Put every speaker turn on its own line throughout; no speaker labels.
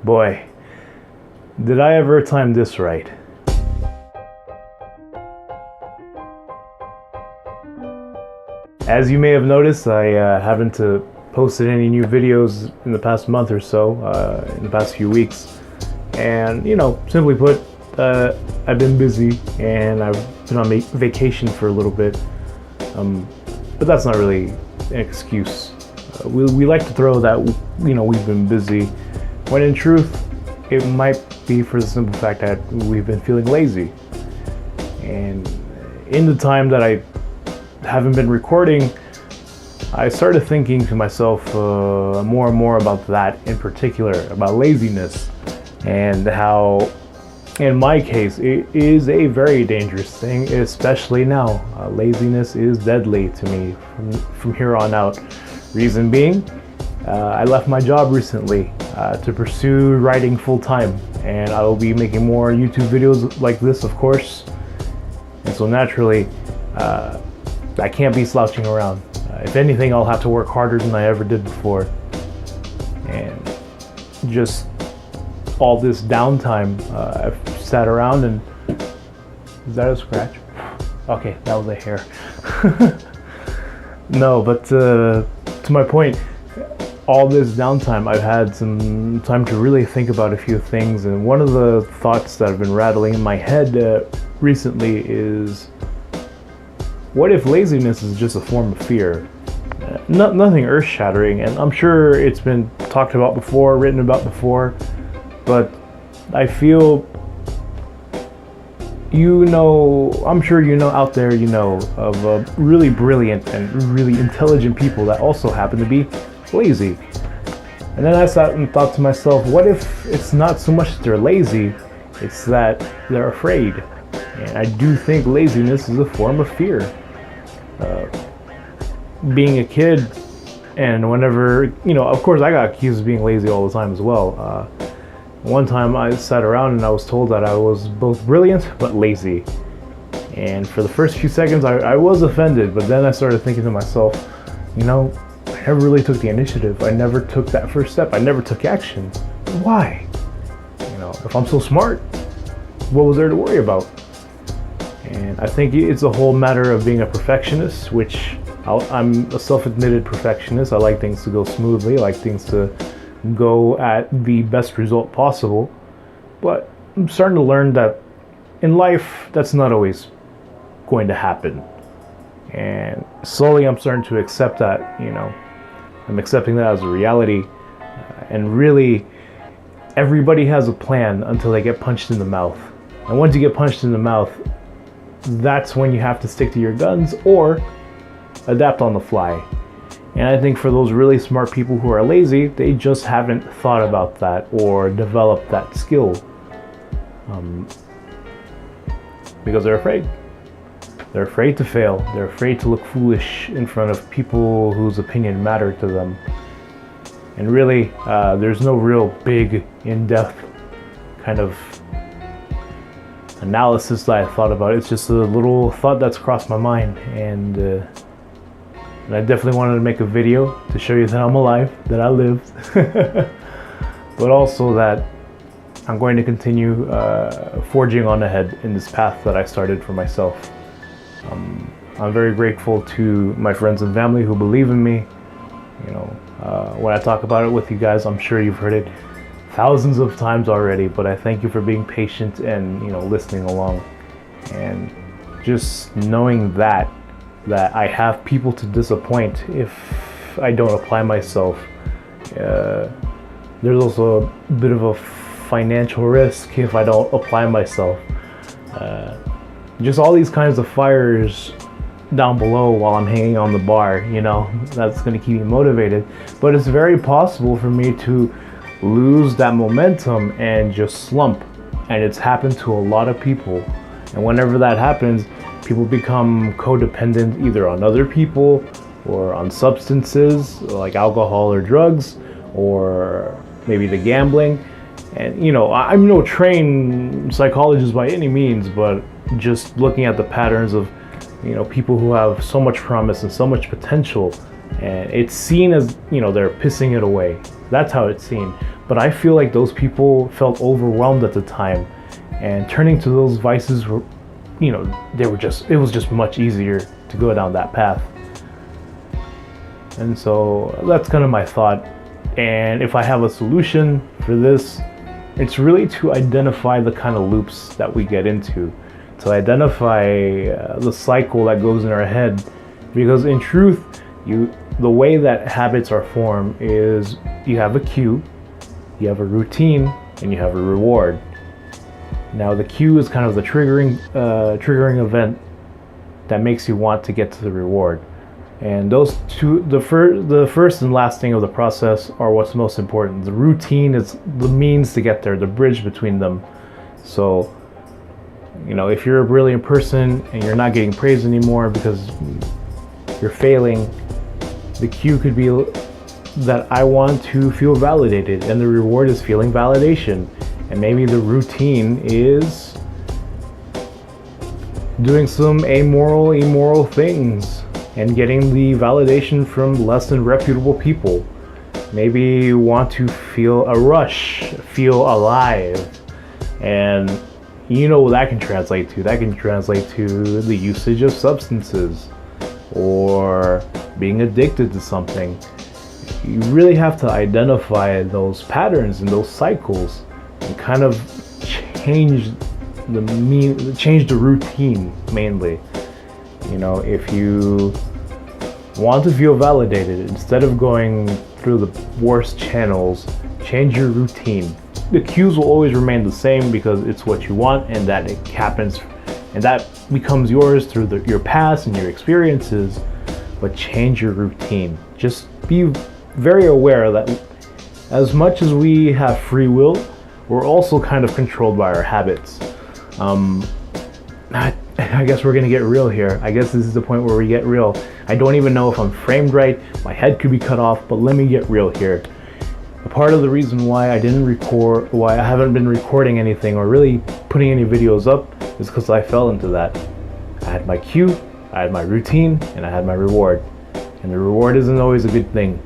Boy, did I ever time this right. As you may have noticed, I haven't posted any new videos in the past month or so, in the past few weeks. And, simply put, I've been busy and I've been on vacation for a little bit. But that's not really an excuse. We like to throw that, we've been busy, when in truth, it might be for the simple fact that we've been feeling lazy. And in the time that I haven't been recording, I started thinking to myself more and more about that, in particular, about laziness, and how, in my case, it is a very dangerous thing, especially now. Laziness is deadly to me from here on out. Reason being, I left my job recently to pursue writing full-time, and I will be making more YouTube videos like this, of course. And so naturally, I can't be slouching around. If anything, I'll have to work harder than I ever did before. And just all this downtime, I've sat around and... Is that a scratch? Okay, that was a hair. No, but to my point, all this downtime, I've had some time to really think about a few things. And one of the thoughts that have been rattling in my head recently is, what if laziness is just a form of fear? Nothing earth-shattering, and I'm sure it's been talked about before, written about before, but I feel, I'm sure out there, of really brilliant and really intelligent people that also happen to be lazy. And then I sat and thought to myself, what if it's not so much that they're lazy, it's that they're afraid? And I do think laziness is a form of fear. Being a kid, and whenever, of course I got accused of being lazy all the time as well. One time I sat around and I was told that I was both brilliant but lazy. And for the first few seconds I was offended, but then I started thinking to myself, I never really took the initiative. I never took that first step. I never took action. Why? If I'm so smart, what was there to worry about? And I think it's a whole matter of being a perfectionist, which I'm a self-admitted perfectionist. I like things to go smoothly. I like things to go at the best result possible. But I'm starting to learn that in life, that's not always going to happen. And slowly I'm starting to accept that, I'm accepting that as a reality. And really, everybody has a plan until they get punched in the mouth. And once you get punched in the mouth, that's when you have to stick to your guns or adapt on the fly. And I think for those really smart people who are lazy, they just haven't thought about that or developed that skill. Because they're afraid. They're afraid to fail. They're afraid to look foolish in front of people whose opinion matter to them. And really, there's no real big, in-depth kind of analysis that I thought about. It's just a little thought that's crossed my mind, and I definitely wanted to make a video to show you that I'm alive, that I lived, but also that I'm going to continue forging on ahead in this path that I started for myself. I'm very grateful to my friends and family who believe in me. When I talk about it with you guys, I'm sure you've heard it thousands of times already, but I thank you for being patient and listening along, and just knowing that I have people to disappoint if I don't apply myself. There's also a bit of a financial risk if I don't apply myself. Just all these kinds of fires down below while I'm hanging on the bar, that's going to keep me motivated. But it's very possible for me to lose that momentum and just slump, and it's happened to a lot of people. And whenever that happens, people become codependent either on other people or on substances like alcohol or drugs, or maybe the gambling. And I'm no trained psychologist by any means, but just looking at the patterns of people who have so much promise and so much potential, and it's seen as they're pissing it away. That's how it's seen. But I feel like those people felt overwhelmed at the time, and turning to those vices were, it was just much easier to go down that path. And so that's kind of my thought. And if I have a solution for this, it's really to identify the kind of loops that we get into, to identify the cycle that goes in our head. Because in truth, the way that habits are formed is you have a cue, you have a routine, and you have a reward. Now the cue is kind of the triggering event that makes you want to get to the reward. And those two, the first and last thing of the process are what's most important. The routine is the means to get there, the bridge between them. So, if you're a brilliant person and you're not getting praised anymore because you're failing, the cue could be that I want to feel validated, and the reward is feeling validation. And maybe the routine is doing some immoral things and getting the validation from less than reputable people. Maybe you want to feel a rush, feel alive. And what that can translate to? That can translate to the usage of substances or being addicted to something. You really have to identify those patterns and those cycles and kind of change the routine mainly. If you want to feel validated, instead of going through the worst channels, change your routine. The cues will always remain the same because it's what you want, and that it happens, and that becomes yours through your past and your experiences. But change your routine. Just be very aware that as much as we have free will, we're also kind of controlled by our habits. I guess we're gonna get real here. I guess this is the point where we get real. I don't even know if I'm framed right. My head could be cut off, but let me get real here. A part of the reason why I haven't been recording anything or really putting any videos up is because I fell into that. I had my cue, I had my routine, and I had my reward. And the reward isn't always a good thing.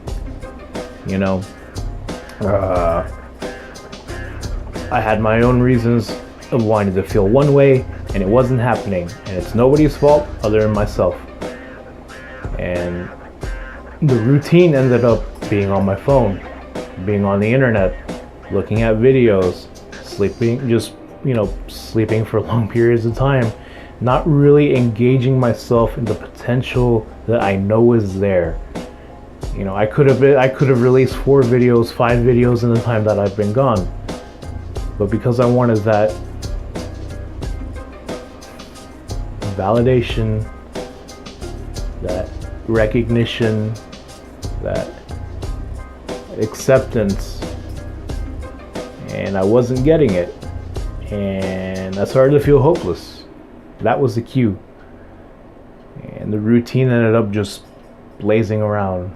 I had my own reasons of wanting to feel one way, and it wasn't happening, and it's nobody's fault other than myself. And the routine ended up being on my phone, being on the internet, looking at videos, sleeping for long periods of time, not really engaging myself in the potential that I know is there. I could have released 5 videos in the time that I've been gone, but because I wanted that validation, that recognition, that acceptance, and I wasn't getting it, and I started to feel hopeless. That was the cue, and the routine ended up just blazing around,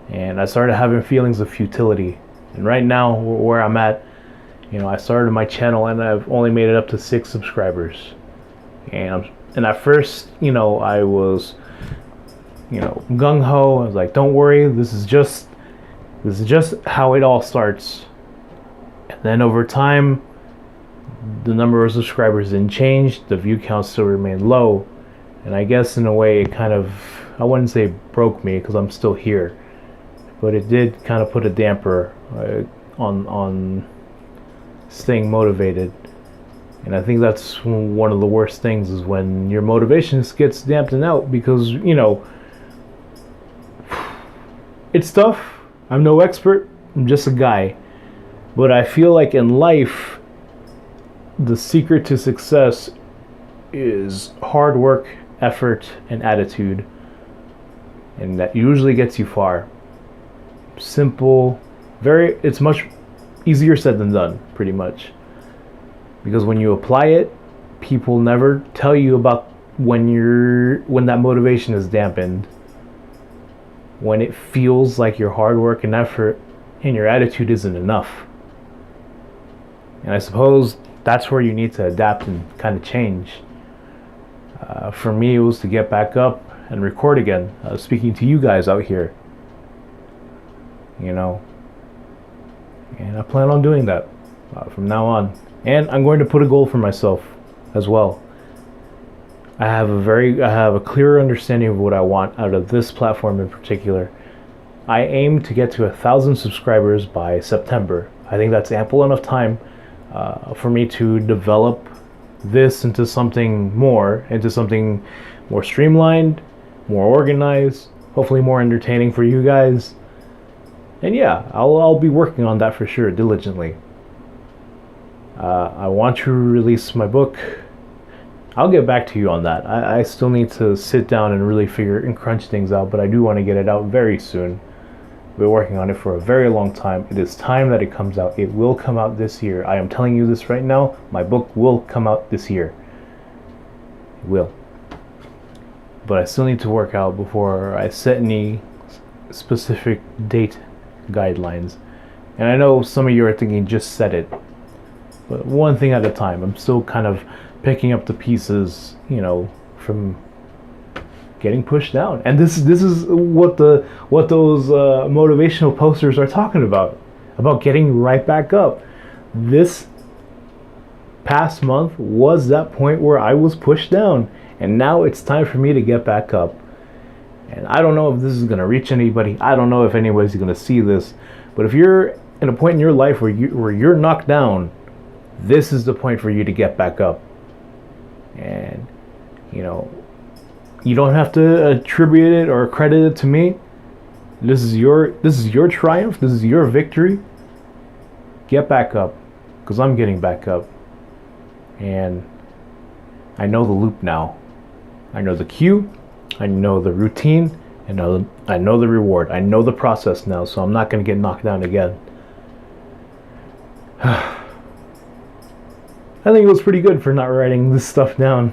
and I started having feelings of futility. And right now, where I'm at, I started my channel and I've only made it up to 6 subscribers. And at first, I was, gung-ho. I was like, don't worry, this is just how it all starts. And then over time, the number of subscribers didn't change, the view count still remained low. And I guess in a way it kind of, I wouldn't say broke me because I'm still here, but it did kind of put a damper on staying motivated. And I think that's one of the worst things, is when your motivation gets dampened out, because it's tough. I'm no expert, I'm just a guy, but I feel like in life the secret to success is hard work, effort, and attitude, and that usually gets you far. Simple, it's much easier said than done, pretty much. Because when you apply it, people never tell you about when that motivation is dampened, when it feels like your hard work and effort and your attitude isn't enough. And I suppose that's where you need to adapt and kind of change. For me, it was to get back up and record again, speaking to you guys out here. And I plan on doing that from now on. And I'm going to put a goal for myself as well. I have a clearer understanding of what I want out of this platform in particular. I aim to get to 1,000 subscribers by September. I think that's ample enough time for me to develop this into something more streamlined, more organized, hopefully more entertaining for you guys. And yeah, I'll be working on that for sure, diligently. I want to release my book. I'll get back to you on that. I still need to sit down and really figure and crunch things out, but I do want to get it out very soon. I've been working on it for a very long time. It is time that it comes out. It will come out this year. I am telling you this right now. My book will come out this year. It will. But I still need to work out before I set any specific date guidelines. And I know some of you are thinking, just set it. But one thing at a time. I'm still kind of picking up the pieces, from getting pushed down. And this is what those motivational posters are talking about getting right back up. This past month was that point where I was pushed down, and now it's time for me to get back up. And I don't know if this is going to reach anybody. I don't know if anybody's going to see this, but if you're in a point in your life where you're knocked down, this is the point for you to get back up. And you don't have to attribute it or credit it to me. This is your triumph. This is your victory. Get back up, because I'm getting back up. And I know the loop now. I know the cue. I know the routine. And I know the reward. I know the process now, so I'm not going to get knocked down again. I think it was pretty good for not writing this stuff down.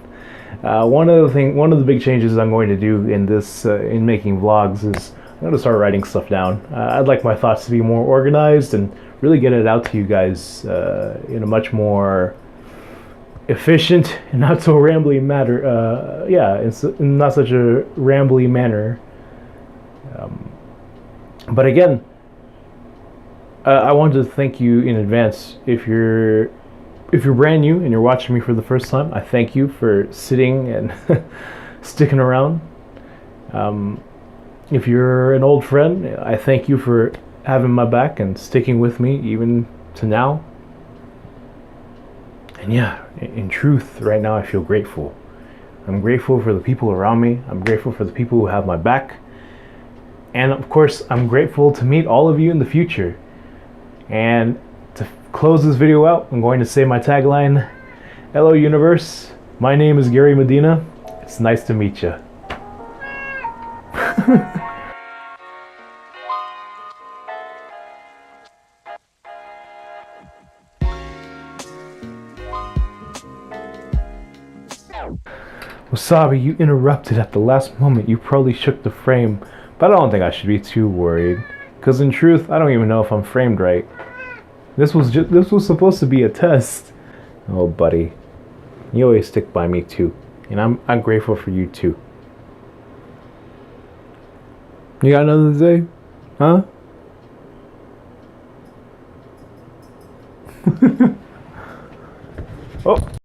One of the big changes I'm going to do in this, in making vlogs, is I'm going to start writing stuff down. I'd like my thoughts to be more organized and really get it out to you guys in a much more efficient and not so rambly manner. It's not such a rambly manner. But again, I wanted to thank you in advance. If you're brand new and you're watching me for the first time, I thank you for sitting and sticking around. If you're an old friend, I thank you for having my back and sticking with me even to now. And yeah, in truth, right now I feel grateful. I'm grateful for the people around me. I'm grateful for the people who have my back. And of course, I'm grateful to meet all of you in the future. And to close this video out, I'm going to say my tagline. Hello universe, my name is Gary Medina. It's nice to meet you. Wasabi, you interrupted at the last moment. You probably shook the frame, but I don't think I should be too worried. Because in truth, I don't even know if I'm framed right. This was supposed to be a test. Oh, buddy, you always stick by me too, and I'm grateful for you too. You got nothing to say, huh?